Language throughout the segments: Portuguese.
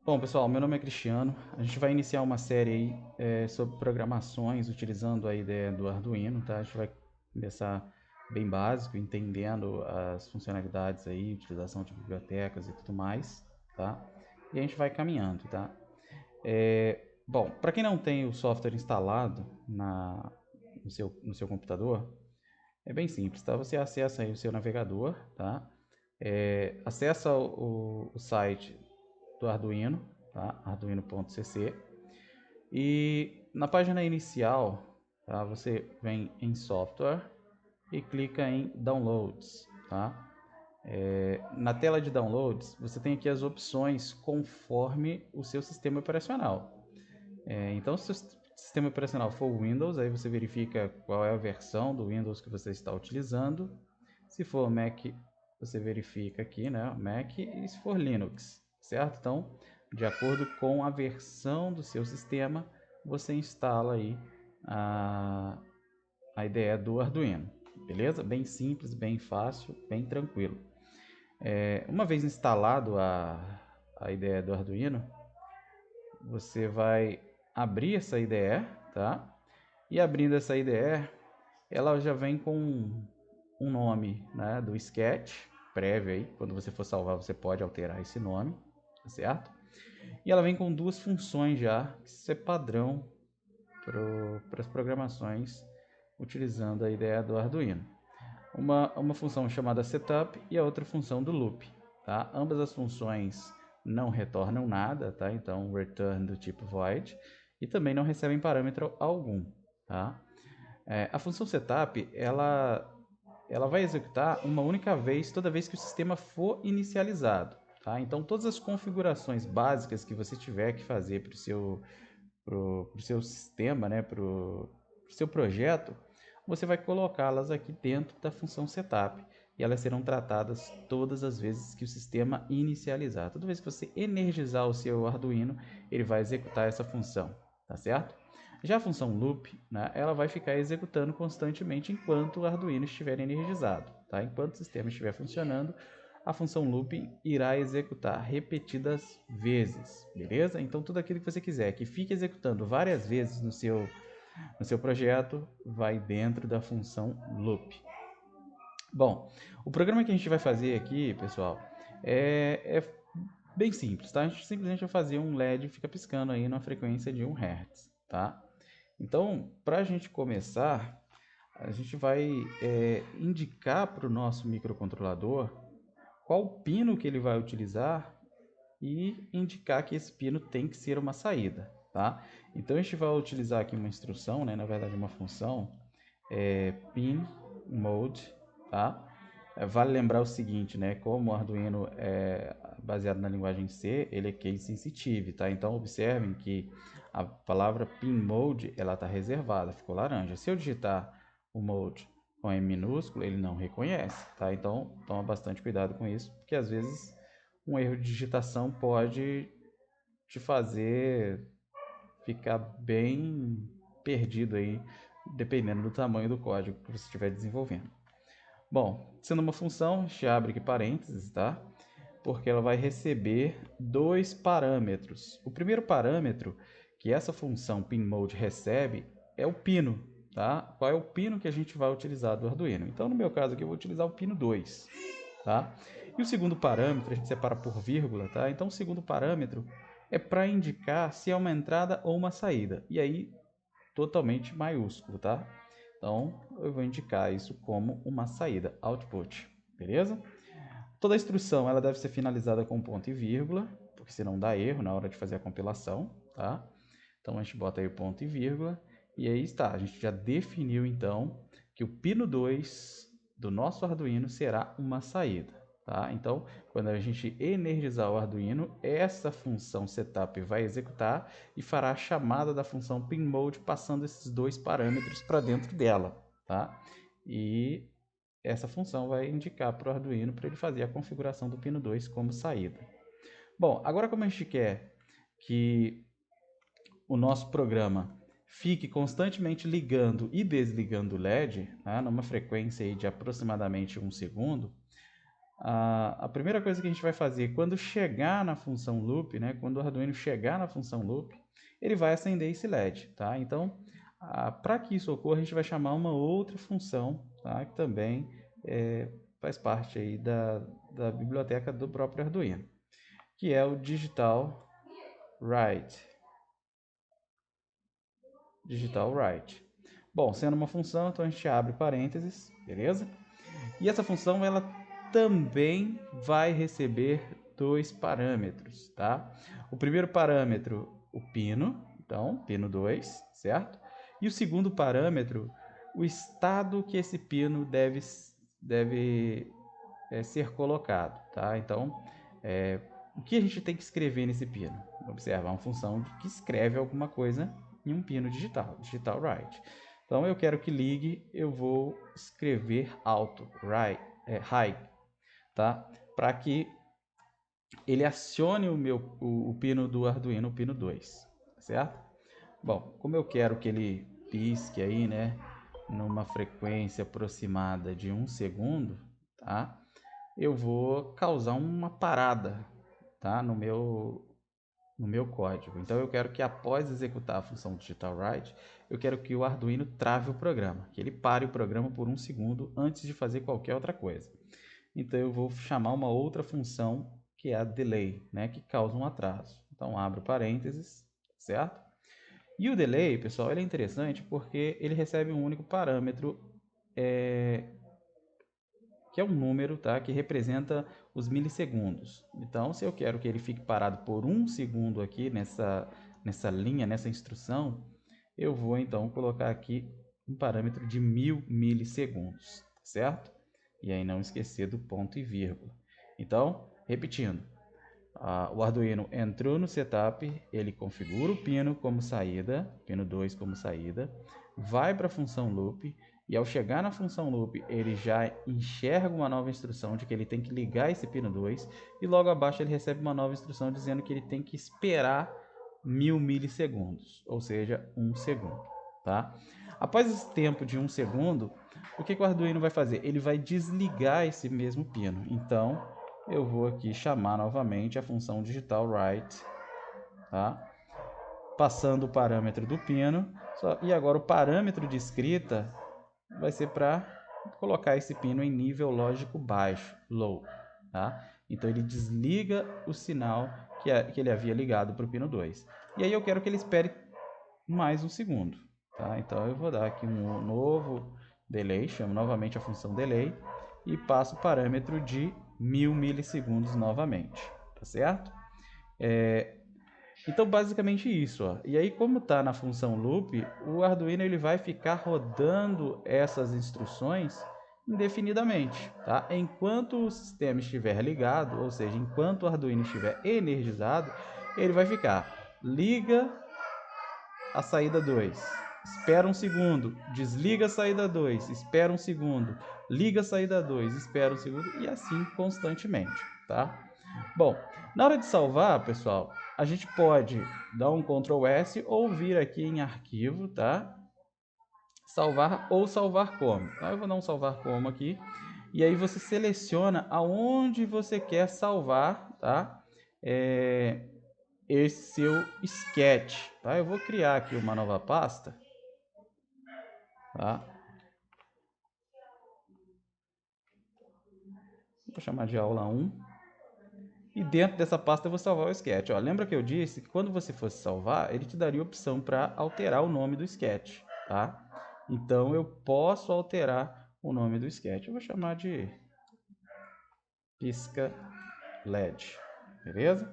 Bom, pessoal, meu nome é Cristiano. A gente vai iniciar uma série aí sobre programações utilizando a ideia do Arduino, tá? A gente vai começar bem básico, entendendo as funcionalidades aí, utilização de bibliotecas e tudo mais, tá? E a gente vai caminhando, tá? Bom, para quem não tem o software instalado no seu computador, é bem simples, tá? Você acessa aí o seu navegador, tá? Acessa o site do Arduino, tá? Arduino.cc. E na página inicial, tá? Você vem em software e clica em downloads, tá? Na tela de downloads, você tem aqui as opções conforme o seu sistema operacional. Então, se o sistema operacional for Windows, aí você verifica qual é a versão do Windows que você está utilizando. Se for Mac, você verifica aqui, né, Mac, e se for Linux, certo? Então, de acordo com a versão do seu sistema, você instala aí a ideia do Arduino, beleza? Bem simples, bem fácil, bem tranquilo. Uma vez instalado a ideia do Arduino, você vai abrir essa IDE, tá? E abrindo essa IDE, ela já vem com um nome, né, do sketch prévio aí. Quando você for salvar, você pode alterar esse nome, tá certo? E ela vem com duas funções já, que isso é padrão para as programações utilizando a ideia do Arduino. Uma função chamada setup e a outra função do loop, tá? Ambas as funções não retornam nada, tá? Então, return do tipo void, e também não recebem parâmetro algum, tá? A função setup, ela vai executar uma única vez toda vez que o sistema for inicializado, tá? Então, todas as configurações básicas que você tiver que fazer para o seu sistema, né? Para o seu projeto, você vai colocá-las aqui dentro da função setup e elas serão tratadas todas as vezes que o sistema inicializar. Toda vez que você energizar o seu Arduino, ele vai executar essa função, tá certo? Já a função loop, né, ela vai ficar executando constantemente enquanto o Arduino estiver energizado, tá? Enquanto o sistema estiver funcionando, a função loop irá executar repetidas vezes, beleza? Então tudo aquilo que você quiser que fique executando várias vezes no seu projeto vai dentro da função loop. Bom, o programa que a gente vai fazer aqui, pessoal, é bem simples, tá? A gente simplesmente vai fazer um LED que fica piscando aí na frequência de 1 Hz, tá? Então, para a gente começar, a gente vai indicar para o nosso microcontrolador qual pino que ele vai utilizar e indicar que esse pino tem que ser uma saída, tá? Então a gente vai utilizar aqui uma instrução, né? Na verdade uma função, pin mode, tá? Vale lembrar o seguinte, né? Como o Arduino é baseado na linguagem C, ele é case sensitive, tá? Então observem que a palavra pin mode ela está reservada, ficou laranja. Se eu digitar o mode com M minúsculo, ele não reconhece, tá? Então toma bastante cuidado com isso, porque às vezes um erro de digitação pode te fazer ficar bem perdido aí, dependendo do tamanho do código que você estiver desenvolvendo. Bom, sendo uma função, a gente abre aqui parênteses, tá? Porque ela vai receber dois parâmetros. O primeiro parâmetro que essa função pinMode recebe é o pino, tá? Qual é o pino que a gente vai utilizar do Arduino? Então, no meu caso aqui, eu vou utilizar o pino 2, tá? E o segundo parâmetro, a gente separa por vírgula, tá? Então, o segundo parâmetro é para indicar se é uma entrada ou uma saída. E aí, totalmente maiúsculo, tá? Então, eu vou indicar isso como uma saída, output, beleza? Toda a instrução ela deve ser finalizada com ponto e vírgula, porque senão dá erro na hora de fazer a compilação, tá? Então, a gente bota aí ponto e vírgula, e aí está. A gente já definiu, então, que o pino 2 do nosso Arduino será uma saída, tá? Então, quando a gente energizar o Arduino, essa função setup vai executar e fará a chamada da função pinMode passando esses dois parâmetros para dentro dela, tá? E essa função vai indicar para o Arduino para ele fazer a configuração do pino 2 como saída. Bom, agora como a gente quer que o nosso programa fique constantemente ligando e desligando o LED, né, numa frequência aí de aproximadamente 1 segundo, A primeira coisa que a gente vai fazer quando chegar na função loop, né, quando o Arduino chegar na função loop, ele vai acender esse LED, tá? Então, para que isso ocorra, a gente vai chamar uma outra função, tá? Que também faz parte aí da biblioteca do próprio Arduino, que é o digital write. Digital write. Bom, sendo uma função, então a gente abre parênteses, beleza? E essa função ela também vai receber dois parâmetros, tá? O primeiro parâmetro, o pino, então, pino 2, certo? E o segundo parâmetro, o estado que esse pino deve ser colocado, tá? Então, o que a gente tem que escrever nesse pino? Observa, é uma função que escreve alguma coisa em um pino digital, digital write. Então, eu quero que ligue, eu vou escrever alto, high, tá? Para que ele acione o pino do Arduino, o pino 2, certo? Bom, como eu quero que ele pisque aí, né, numa frequência aproximada de 1 segundo, tá? Eu vou causar uma parada, tá? No meu código. Então eu quero que após executar a função digital write, eu quero que o Arduino trave o programa, que ele pare o programa por 1 segundo antes de fazer qualquer outra coisa. Então eu vou chamar uma outra função que é a delay, né, que causa um atraso. Então abro parênteses, certo? E o delay, pessoal, ele é interessante porque ele recebe um único parâmetro, que é um número, tá, que representa os milissegundos. Então, se eu quero que ele fique parado por 1 segundo aqui nessa linha, nessa instrução, eu vou então colocar aqui um parâmetro de 1000 milissegundos, certo? E aí não esquecer do ponto e vírgula. Então, repetindo, o Arduino entrou no setup, ele configura o pino como saída, pino 2 como saída, vai para a função loop, e ao chegar na função loop, ele já enxerga uma nova instrução de que ele tem que ligar esse pino 2, e logo abaixo ele recebe uma nova instrução dizendo que ele tem que esperar 1000 milissegundos, ou seja, 1 segundo. Tá? Após esse tempo de 1 segundo, o que o Arduino vai fazer? Ele vai desligar esse mesmo pino. Então, eu vou aqui chamar novamente a função digital write, tá? Passando o parâmetro do pino, e agora o parâmetro de escrita vai ser para colocar esse pino em nível lógico baixo, low, tá? Então ele desliga o sinal que ele havia ligado para o pino 2. E aí eu quero que ele espere mais 1 segundo, tá? Então eu vou dar aqui um novo delay, chamo novamente a função delay e passo o parâmetro de 1000 milissegundos novamente, tá certo? Então basicamente isso, ó. E aí como está na função loop, o Arduino ele vai ficar rodando essas instruções indefinidamente, tá? Enquanto o sistema estiver ligado, ou seja, enquanto o Arduino estiver energizado, ele vai ficar liga a saída 2, espera 1 segundo, desliga a saída 2, espera 1 segundo, liga a saída 2, espera 1 segundo e assim constantemente, tá? Bom, na hora de salvar, pessoal, a gente pode dar um Ctrl S ou vir aqui em arquivo, tá? Salvar ou salvar como. Tá? Eu vou dar um salvar como aqui. E aí você seleciona aonde você quer salvar, tá? Esse seu sketch, tá? Eu vou criar aqui uma nova pasta, tá? Vou chamar de aula 1. E dentro dessa pasta eu vou salvar o sketch. Ó, lembra que eu disse que quando você fosse salvar, ele te daria a opção para alterar o nome do sketch, tá? Então eu posso alterar o nome do sketch. Eu vou chamar de pisca LED, beleza?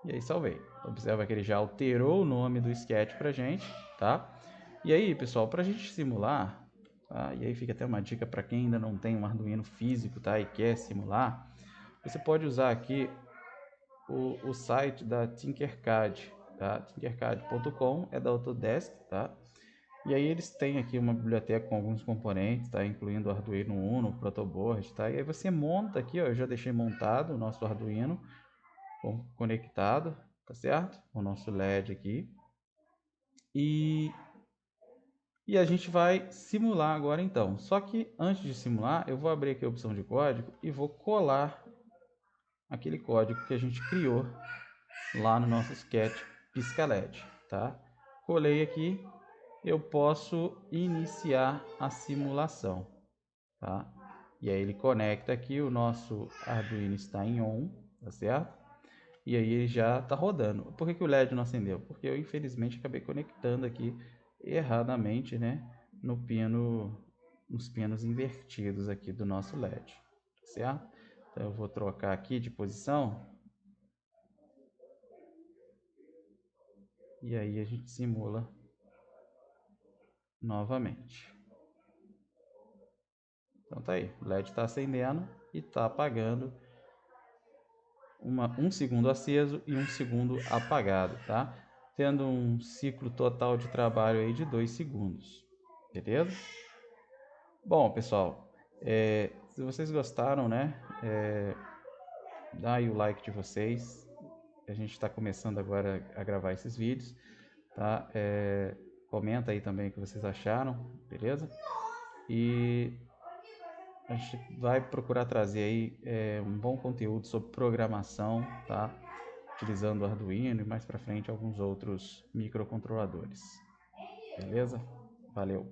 E aí salvei. Observa que ele já alterou o nome do sketch pra gente, tá? E aí, pessoal, pra gente simular, tá? E aí fica até uma dica para quem ainda não tem um Arduino físico, tá? E quer simular, você pode usar aqui o site da Tinkercad, tá? Tinkercad.com é da Autodesk, tá? E aí eles têm aqui uma biblioteca com alguns componentes, tá? Incluindo o Arduino Uno, o Protoboard, tá? E aí você monta aqui, ó, eu já deixei montado o nosso Arduino conectado, tá certo? O nosso LED aqui. E E a gente vai simular agora então. Só que antes de simular, eu vou abrir aqui a opção de código e vou colar aquele código que a gente criou lá no nosso sketch pisca LED, tá? Colei aqui, eu posso iniciar a simulação, tá? E aí ele conecta aqui, o nosso Arduino está em on, tá certo? E aí ele já está rodando. Por que o LED não acendeu? Porque eu infelizmente acabei conectando aqui erradamente, né? Nos pinos invertidos aqui do nosso LED, certo? Então eu vou trocar aqui de posição. E aí a gente simula novamente. Então tá aí, o LED está acendendo e está apagando. Um segundo aceso e 1 segundo apagado, tá? Tendo um ciclo total de trabalho aí de 2 segundos, beleza? Bom, pessoal, se vocês gostaram, né, dá aí o like de vocês. A gente está começando agora a gravar esses vídeos, tá? Comenta aí também o que vocês acharam, beleza? E a gente vai procurar trazer aí um bom conteúdo sobre programação, tá? Utilizando o Arduino e mais para frente alguns outros microcontroladores. Beleza? Valeu!